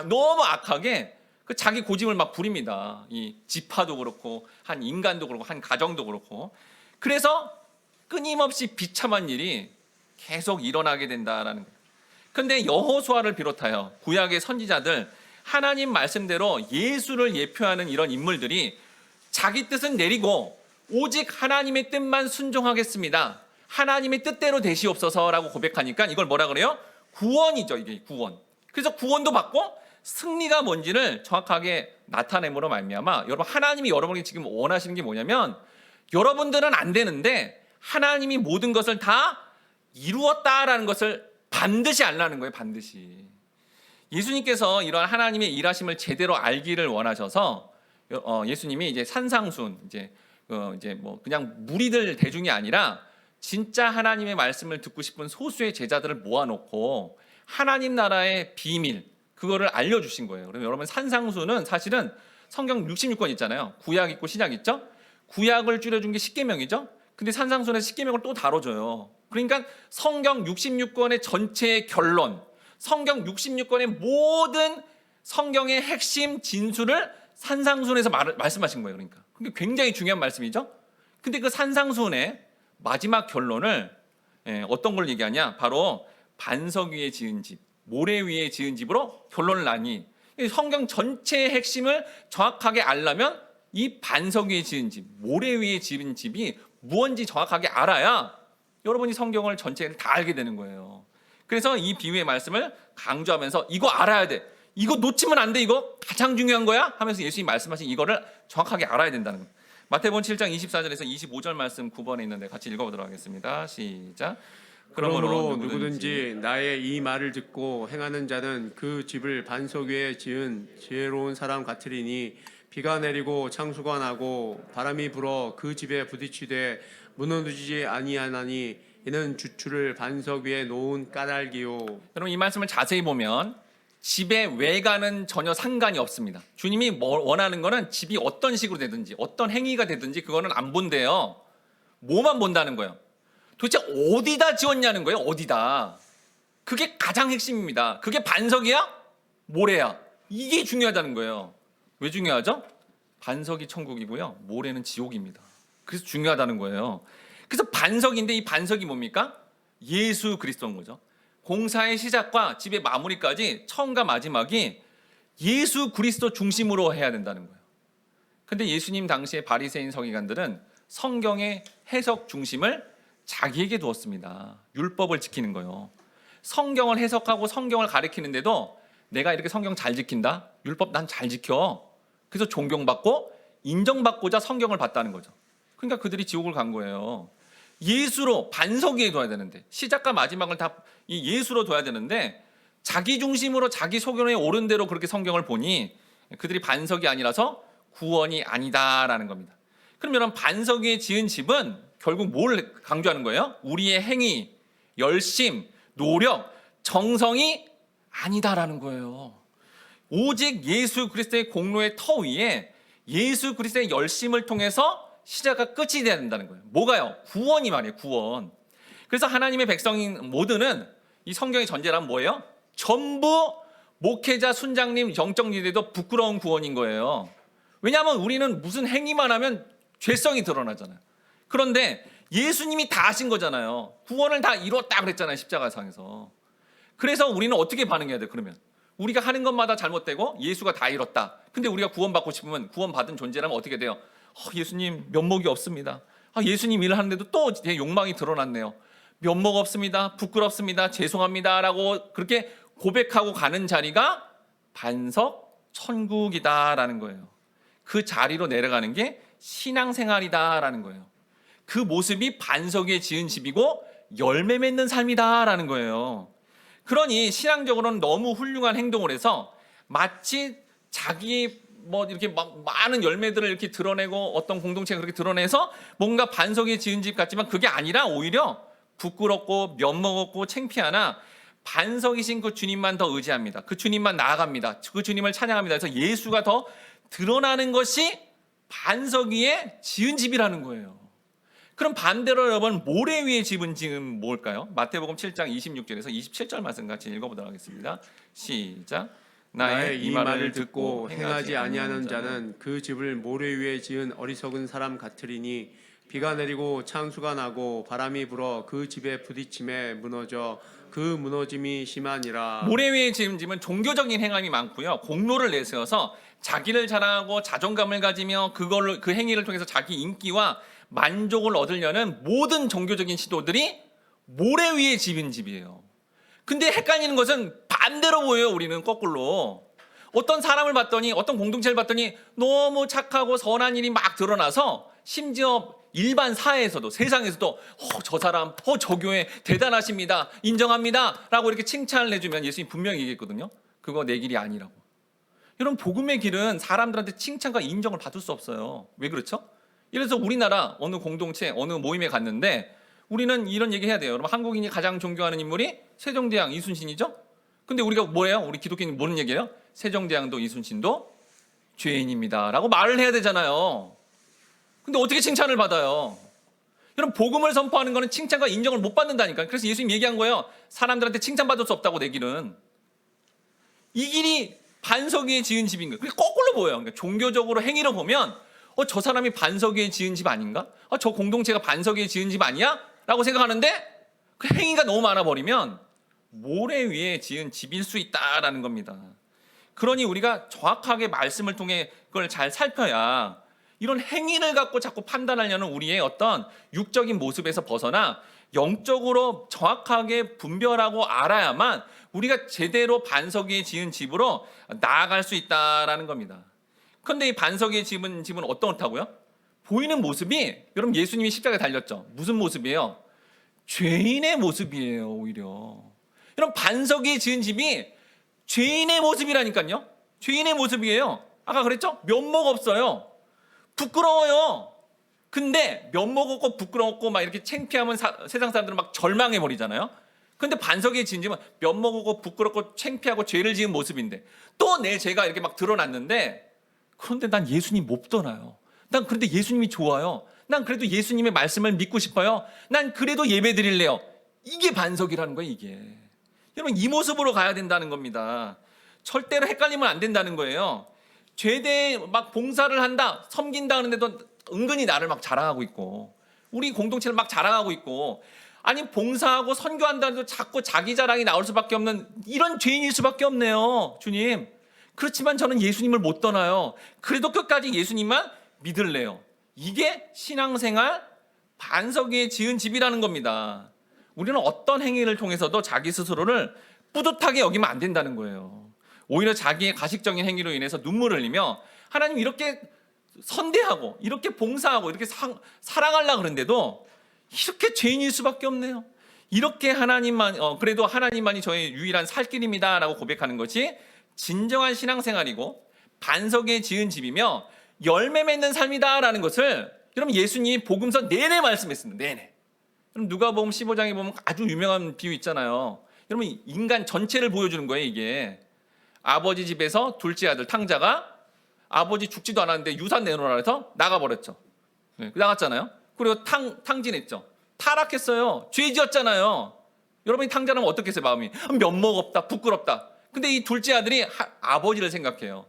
너무 악하게 그 자기 고집을 막 부립니다. 이 지파도 그렇고 한 인간도 그렇고 한 가정도 그렇고. 그래서 끊임없이 비참한 일이 계속 일어나게 된다라는 거예요. 그런데 여호수아를 비롯하여 구약의 선지자들, 하나님 말씀대로 예수를 예표하는 이런 인물들이 자기 뜻은 내리고 오직 하나님의 뜻만 순종하겠습니다. 하나님의 뜻대로 되시옵소서라고 고백하니까 이걸 뭐라 그래요? 구원이죠. 이게 구원. 그래서 구원도 받고 승리가 뭔지를 정확하게 나타냄으로 말미암아 여러분, 하나님이 여러분이 지금 원하시는 게 뭐냐면 여러분들은 안 되는데 하나님이 모든 것을 다 이루었다라는 것을 반드시 알라는 거예요. 반드시. 예수님께서 이런 하나님의 일하심을 제대로 알기를 원하셔서 예수님이 이제 산상순, 이제 뭐 그냥 무리들 대중이 아니라 진짜 하나님의 말씀을 듣고 싶은 소수의 제자들을 모아놓고 하나님 나라의 비밀, 그거를 알려주신 거예요. 그럼 여러분, 산상수는 사실은 성경 66권 있잖아요. 구약 있고 신약 있죠. 구약을 줄여준 게 십계명이죠. 근데 산상수는 십계명을 또 다뤄줘요. 그러니까 성경 66권의 전체의 결론, 성경 66권의 모든 성경의 핵심 진술을 산상순에서 말씀하신 거예요. 그러니까 그게 굉장히 중요한 말씀이죠. 근데 그 산상순의 마지막 결론을 어떤 걸 얘기하냐? 바로 반석 위에 지은 집, 모래 위에 지은 집으로 결론을 나니, 성경 전체의 핵심을 정확하게 알려면 이 반석 위에 지은 집, 모래 위에 지은 집이 무언지 정확하게 알아야 여러분이 성경을 전체를 다 알게 되는 거예요. 그래서 이 비유의 말씀을 강조하면서 이거 알아야 돼, 이거 놓치면 안 돼, 이거 가장 중요한 거야 하면서 예수님이 말씀하신 이거를 정확하게 알아야 된다는 거예요. 마태복음 7장 24절에서 25절 말씀 9번에 있는데 같이 읽어보도록 하겠습니다. 시작. 그러므로 누구든지 나의 이 말을 듣고 행하는 자는 그 집을 반석 위에 지은 지혜로운 사람 같으리니 비가 내리고 창수가 나고 바람이 불어 그 집에 부딪히되 무너지지 아니하나니 이는 주추를 반석 위에 놓은 까닭이요. 여러분, 이 말씀을 자세히 보면 집의 외관은 전혀 상관이 없습니다. 주님이 원하는 거는 집이 어떤 식으로 되든지 어떤 행위가 되든지 그거는 안 본대요. 뭐만 본다는 거예요? 도대체 어디다 지었냐는 거예요. 어디다. 그게 가장 핵심입니다. 그게 반석이야? 모래야? 이게 중요하다는 거예요. 왜 중요하죠? 반석이 천국이고요, 모래는 지옥입니다. 그래서 중요하다는 거예요. 그래서 반석인데 이 반석이 뭡니까? 예수 그리스도인 거죠. 공사의 시작과 집의 마무리까지 처음과 마지막이 예수 그리스도 중심으로 해야 된다는 거예요. 근데 예수님 당시의 바리새인 서기관들은 성경의 해석 중심을 자기에게 두었습니다. 율법을 지키는 거예요. 성경을 해석하고 성경을 가리키는데도 내가 이렇게 성경 잘 지킨다, 율법 난 잘 지켜, 그래서 존경받고 인정받고자 성경을 봤다는 거죠. 그러니까 그들이 지옥을 간 거예요. 예수로 반석 위에 둬야 되는데, 시작과 마지막을 다 이 예수로 둬야 되는데 자기 중심으로 자기 소견에 옳은 대로 그렇게 성경을 보니 그들이 반석이 아니라서 구원이 아니다라는 겁니다. 그럼 여러분, 반석 위에 지은 집은 결국 뭘 강조하는 거예요? 우리의 행위, 열심, 노력, 정성이 아니다라는 거예요. 오직 예수 그리스도의 공로의 터 위에 예수 그리스도의 열심을 통해서 시작과 끝이 돼야 된다는 거예요. 뭐가요? 구원이 말이에요. 구원. 그래서 하나님의 백성인 모두는 이 성경의 전제란 뭐예요? 전부 목회자, 순장님, 영적 리더도 부끄러운 구원인 거예요. 왜냐하면 우리는 무슨 행위만 하면 죄성이 드러나잖아요. 그런데 예수님이 다 하신 거잖아요. 구원을 다 이뤘다 그랬잖아요. 십자가상에서. 그래서 우리는 어떻게 반응해야 돼요? 그러면 우리가 하는 것마다 잘못되고 예수가 다 이뤘다. 근데 우리가 구원받고 싶으면, 구원받은 존재라면 어떻게 돼요? 예수님 면목이 없습니다. 예수님 일을 하는데도 또 제 욕망이 드러났네요. 면목 없습니다. 부끄럽습니다. 죄송합니다. 라고 그렇게 고백하고 가는 자리가 반석 천국이다라는 거예요. 그 자리로 내려가는 게 신앙생활이다라는 거예요. 그 모습이 반석 위에 지은 집이고 열매 맺는 삶이다라는 거예요. 그러니 신앙적으로는 너무 훌륭한 행동을 해서 마치 자기 이렇게 많은 열매들을 이렇게 드러내고 어떤 공동체가 그렇게 드러내서 뭔가 반석 위에 지은 집 같지만 그게 아니라 오히려 부끄럽고 면목 없고 창피하나 반석이신 그 주님만 더 의지합니다. 그 주님만 나아갑니다. 그 주님을 찬양합니다. 그래서 예수가 더 드러나는 것이 반석 위에 지은 집이라는 거예요. 그럼 반대로 여러분, 모래 위에 지은 집은 뭘까요? 마태복음 7장 26절에서 27절 말씀 같이 읽어보도록 하겠습니다. 시작. 나의 이 말을 듣고 행하지 아니하는 자는 그 집을 모래 위에 지은 어리석은 사람 같으리니 비가 내리고 창수가 나고 바람이 불어 그 집에 부딪힘에 무너져 그 무너짐이 심하니라. 모래 위에 지은 집은 종교적인 행함이 많고요. 공로를 내세워서 자기를 자랑하고 자존감을 가지며 그걸로 그 행위를 통해서 자기 인기와 만족을 얻으려는 모든 종교적인 시도들이 모래 위에 지은 집이에요. 근데 헷갈리는 것은 반대로 보여요. 우리는 거꾸로. 어떤 사람을 봤더니, 어떤 공동체를 봤더니 너무 착하고 선한 일이 막 드러나서 심지어 일반 사회에서도, 세상에서도 저 사람, 저 교회 대단하십니다, 인정합니다 라고 이렇게 칭찬을 해주면 예수님 분명히 얘기했거든요. 그거 내 길이 아니라고. 여러분, 복음의 길은 사람들한테 칭찬과 인정을 받을 수 없어요. 왜 그렇죠? 예를 들어서 우리나라 어느 공동체, 어느 모임에 갔는데 우리는 이런 얘기 해야 돼요. 여러분, 한국인이 가장 존경하는 인물이 세종대왕 이순신이죠? 근데 우리가 뭐예요? 우리 기독교인이 뭐는 얘기예요? 세종대왕도 이순신도 죄인입니다 라고 말을 해야 되잖아요. 근데 어떻게 칭찬을 받아요? 여러분, 복음을 선포하는 거는 칭찬과 인정을 못 받는다니까요. 그래서 예수님 얘기한 거예요. 사람들한테 칭찬받을 수 없다고, 내 길은. 이 길이 반석 위에 지은 집인 거예요. 그게 거꾸로 보여요. 그러니까 종교적으로 행위로 보면 저 사람이 반석 위에 지은 집 아닌가? 저 공동체가 반석 위에 지은 집 아니야? 라고 생각하는데 그 행위가 너무 많아 버리면 모래 위에 지은 집일 수 있다라는 겁니다. 그러니 우리가 정확하게 말씀을 통해 그걸 잘 살펴야 이런 행위를 갖고 자꾸 판단하려는 우리의 어떤 육적인 모습에서 벗어나 영적으로 정확하게 분별하고 알아야만 우리가 제대로 반석 위에 지은 집으로 나아갈 수 있다라는 겁니다. 그런데 이 반석 위에 지은 집은 어떻다고요? 보이는 모습이, 여러분, 예수님이 십자가에 달렸죠. 무슨 모습이에요? 죄인의 모습이에요. 오히려. 여러분, 반석 위에 지은 집이 죄인의 모습이라니까요. 죄인의 모습이에요. 아까 그랬죠? 면목 없어요. 부끄러워요. 근데 면목 없고 부끄럽고 막 이렇게 창피하면 세상 사람들은 막 절망해 버리잖아요. 근데 반석에 지은 집은 면목 없고 부끄럽고 창피하고 죄를 지은 모습인데 또 내 죄가 이렇게 막 드러났는데, 그런데 난 예수님 못 떠나요. 난 그런데 예수님이 좋아요. 난 그래도 예수님의 말씀을 믿고 싶어요. 난 그래도 예배 드릴래요. 이게 반석이라는 거예요, 이게. 여러분, 이 모습으로 가야 된다는 겁니다. 절대로 헷갈리면 안 된다는 거예요. 죄대에 막 봉사를 한다, 섬긴다 하는데도 은근히 나를 막 자랑하고 있고, 우리 공동체를 막 자랑하고 있고, 아니 봉사하고 선교한다 해도 자꾸 자기 자랑이 나올 수밖에 없는 이런 죄인일 수밖에 없네요. 주님, 그렇지만 저는 예수님을 못 떠나요. 그래도 끝까지 예수님만 믿을래요. 이게 신앙생활 반석 위에 지은 집이라는 겁니다. 우리는 어떤 행위를 통해서도 자기 스스로를 뿌듯하게 여기면 안 된다는 거예요. 오히려 자기의 가식적인 행위로 인해서 눈물을 흘리며, 하나님 이렇게 선대하고 이렇게 봉사하고 이렇게 사랑하려고 그러는데도 이렇게 죄인일 수밖에 없네요. 이렇게 하나님만 그래도 하나님만이 저의 유일한 살 길입니다라고 고백하는 것이 진정한 신앙생활이고 반석에 지은 집이며 열매 맺는 삶이다라는 것을 여러분 예수님이 복음서 내내 말씀했습니다. 내내. 그럼 누가복음 15장에 보면 아주 유명한 비유 있잖아요. 여러분 인간 전체를 보여주는 거예요. 이게 아버지 집에서 둘째 아들 탕자가 아버지 죽지도 않았는데 유산 내놓으라 해서 나가버렸죠. 네, 나갔잖아요. 그리고 탕진했죠. 타락했어요. 죄 지었잖아요. 여러분이 탕자라면 어떻겠어요? 마음이 면목 없다, 부끄럽다. 근데 이 둘째 아들이 아버지를 생각해요.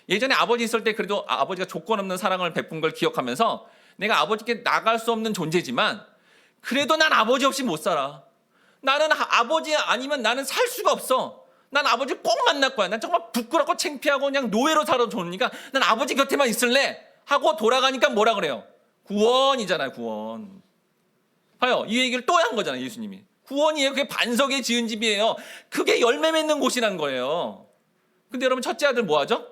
예전에 아버지 있을 때 그래도 아버지가 조건 없는 사랑을 베푼 걸 기억하면서 내가 아버지께 나갈 수 없는 존재지만 그래도 난 아버지 없이 못 살아. 나는 아버지 아니면 나는 살 수가 없어. 난 아버지 꼭 만날 거야. 난 정말 부끄럽고 창피하고 그냥 노예로 살아줬으니까 난 아버지 곁에만 있을래 하고 돌아가니까 뭐라 그래요? 구원이잖아요. 구원. 봐요. 이 얘기를 또 한 거잖아요. 예수님이. 구원이에요. 그게 반석에 지은 집이에요. 그게 열매 맺는 곳이란 거예요. 근데 여러분 첫째 아들 뭐 하죠?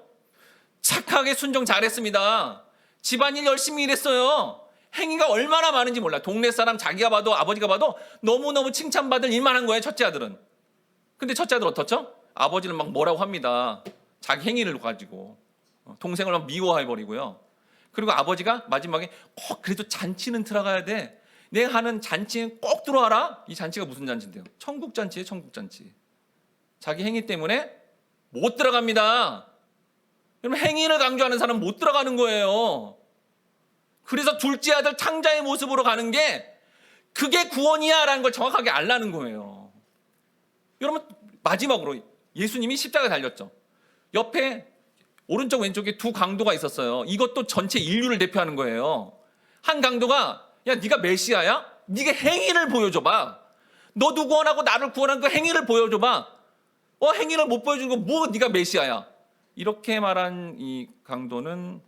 착하게 순종 잘했습니다. 집안일 열심히 일했어요. 행위가 얼마나 많은지 몰라. 동네 사람 자기가 봐도 아버지가 봐도 너무너무 칭찬받을 일만 한 거예요. 첫째 아들은. 근데 첫째 아들 어떻죠? 아버지는 막 뭐라고 합니다. 자기 행위를 가지고. 동생을 막 미워해버리고요. 그리고 아버지가 마지막에 꼭 그래도 잔치는 들어가야 돼. 내가 하는 잔치는 꼭 들어와라. 이 잔치가 무슨 잔치인데요? 천국 잔치예요. 천국 잔치. 자기 행위 때문에 못 들어갑니다. 여러분 행위를 강조하는 사람은 못 들어가는 거예요. 그래서 둘째 아들 탕자의 모습으로 가는 게 그게 구원이야라는 걸 정확하게 알라는 거예요. 여러분 마지막으로 예수님이 십자가에 달렸죠. 옆에 오른쪽 왼쪽에 두 강도가 있었어요. 이것도 전체 인류를 대표하는 거예요. 한 강도가 야 네가 메시아야? 네가 행위를 보여줘봐. 너도 구원하고 나를 구원한 그 행위를 보여줘봐. 행위를 못 보여주는 거 뭐 네가 메시아야? 이렇게 말한 이 강도는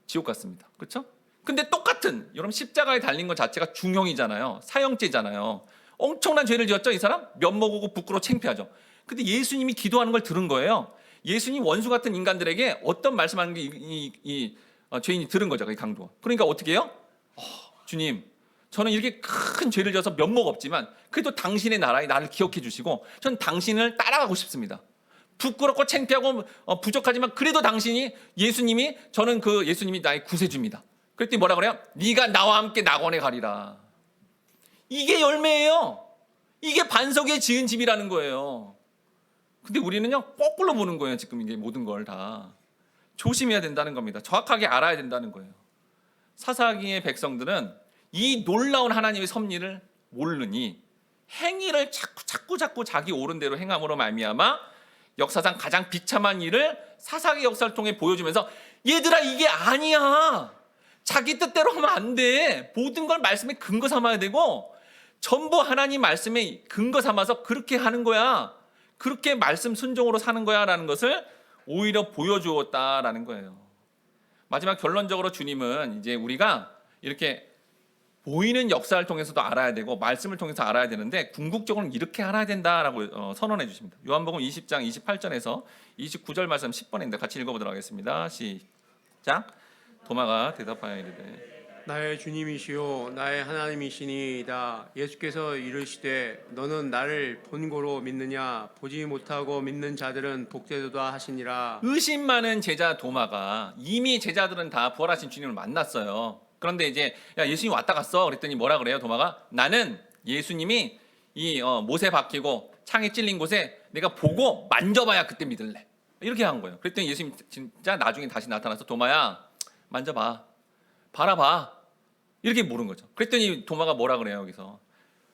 지옥 같습니다. 그렇죠? 근데 똑같은 여러분 십자가에 달린 것 자체가 중형이잖아요. 사형죄잖아요. 엄청난 죄를 지었죠. 이 사람 면목 오고 부끄러워 창피하죠. 근데 예수님이 기도하는 걸 들은 거예요. 예수님 원수 같은 인간들에게 어떤 말씀하는 게 이 죄인이 들은 거죠. 이 강도가. 그러니까 어떻게 해요? 주님, 저는 이렇게 큰 죄를 져서 면목 없지만 그래도 당신의 나라에 나를 기억해 주시고 전 당신을 따라가고 싶습니다. 부끄럽고 창피하고 부족하지만 그래도 예수님이 저는 그 예수님이 나의 구세주입니다. 그랬더니 뭐라 그래요? 네가 나와 함께 낙원에 가리라. 이게 열매예요. 이게 반석에 지은 집이라는 거예요. 근데 우리는요 거꾸로 보는 거예요. 지금 이게 모든 걸 다 조심해야 된다는 겁니다. 정확하게 알아야 된다는 거예요. 사사기의 백성들은 이 놀라운 하나님의 섭리를 모르니 행위를 자꾸 자기 옳은 대로 행함으로 말미암아 역사상 가장 비참한 일을 사사기 역사를 통해 보여주면서 얘들아 이게 아니야. 자기 뜻대로 하면 안 돼. 모든 걸 말씀에 근거 삼아야 되고 전부 하나님 말씀에 근거 삼아서 그렇게 하는 거야. 그렇게 말씀 순종으로 사는 거야 라는 것을 오히려 보여주었다라는 거예요. 마지막 결론적으로 주님은 이제 우리가 이렇게 보이는 역사를 통해서도 알아야 되고 말씀을 통해서 알아야 되는데 궁극적으로는 이렇게 알아야 된다라고 선언해 주십니다. 요한복음 20장 28절에서 29절 말씀 10번인데 같이 읽어보도록 하겠습니다. 시작. 도마가 대답하여 이르되 나의 주님이시요 나의 하나님이시니이다. 예수께서 이르시되 너는 나를 본고로 믿느냐? 보지 못하고 믿는 자들은 복되도다 하시니라. 의심 많은 제자 도마가 이미 제자들은 다 부활하신 주님을 만났어요. 그런데 이제 야 예수님 왔다 갔어. 그랬더니 뭐라 그래요? 도마가 나는 예수님이 이 못에 박히고 창에 찔린 곳에 내가 보고 만져봐야 그때 믿을래. 이렇게 한 거예요. 그랬더니 예수님 진짜 나중에 다시 나타나서 도마야 만져봐. 바라봐. 이렇게 물은 거죠. 그랬더니 도마가 뭐라 그래요? 여기서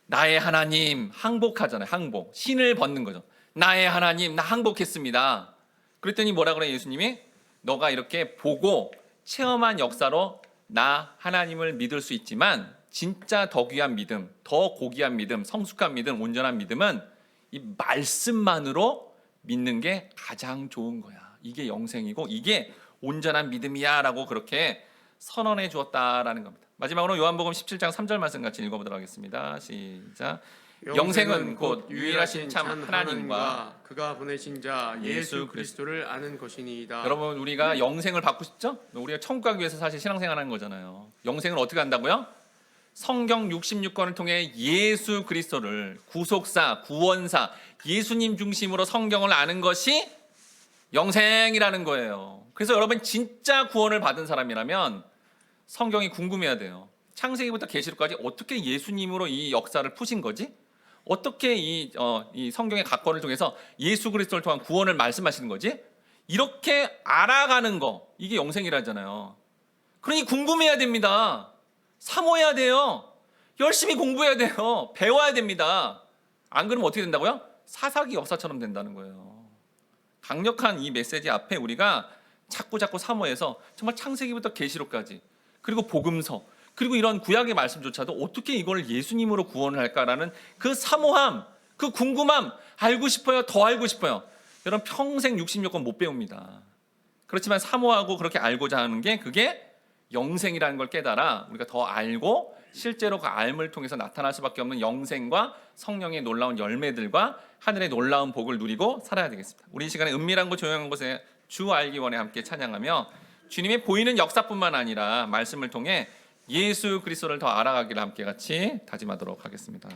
나의 하나님 항복하잖아요. 항복. 신을 벗는 거죠. 나의 하나님 나 항복했습니다. 그랬더니 뭐라 그래요? 예수님이 너가 이렇게 보고 체험한 역사로 나 하나님을 믿을 수 있지만 진짜 더 귀한 믿음, 더 고귀한 믿음, 성숙한 믿음, 온전한 믿음은 이 말씀만으로 믿는 게 가장 좋은 거야. 이게 영생이고 이게 온전한 믿음이야 라고 그렇게 선언해 주었다라는 겁니다. 마지막으로 요한복음 17장 3절 말씀 같이 읽어보도록 하겠습니다. 시작. 영생은 곧 유일하신 참 하나님과 그가 보내신 자 예수 그리스도를 아는 것이니이다. 여러분 우리가 영생을 받고 싶죠? 우리가 천국 가기 위해서 사실 신앙생활하는 거잖아요. 영생을 어떻게 한다고요? 성경 66권을 통해 예수 그리스도를 구속사, 구원사, 예수님 중심으로 성경을 아는 것이 영생이라는 거예요. 그래서 여러분 진짜 구원을 받은 사람이라면 성경이 궁금해야 돼요. 창세기부터 계시록까지 어떻게 예수님으로 이 역사를 푸신 거지? 어떻게 이 성경의 각권을 통해서 예수 그리스도를 통한 구원을 말씀하시는 거지? 이렇게 알아가는 거, 이게 영생이라잖아요. 그러니 궁금해야 됩니다. 사모해야 돼요. 열심히 공부해야 돼요. 배워야 됩니다. 안 그러면 어떻게 된다고요? 사사기 역사처럼 된다는 거예요. 강력한 이 메시지 앞에 우리가 자꾸 사모해서 정말 창세기부터 계시록까지, 그리고 복음서, 그리고 이런 구약의 말씀조차도 어떻게 이걸 예수님으로 구원을 할까라는 그 사모함, 그 궁금함, 알고 싶어요. 더 알고 싶어요. 여러분 평생 66권 못 배웁니다. 그렇지만 사모하고 그렇게 알고자 하는 게 그게 영생이라는 걸 깨달아 우리가 더 알고 실제로 그 알을 통해서 나타날 수밖에 없는 영생과 성령의 놀라운 열매들과 하늘의 놀라운 복을 누리고 살아야 되겠습니다. 우리 이 시간에 은밀한 곳 조용한 곳에 주 알기 원해 함께 찬양하며 주님의 보이는 역사뿐만 아니라 말씀을 통해 예수 그리스도를 더 알아가기를 함께 같이 다짐하도록 하겠습니다.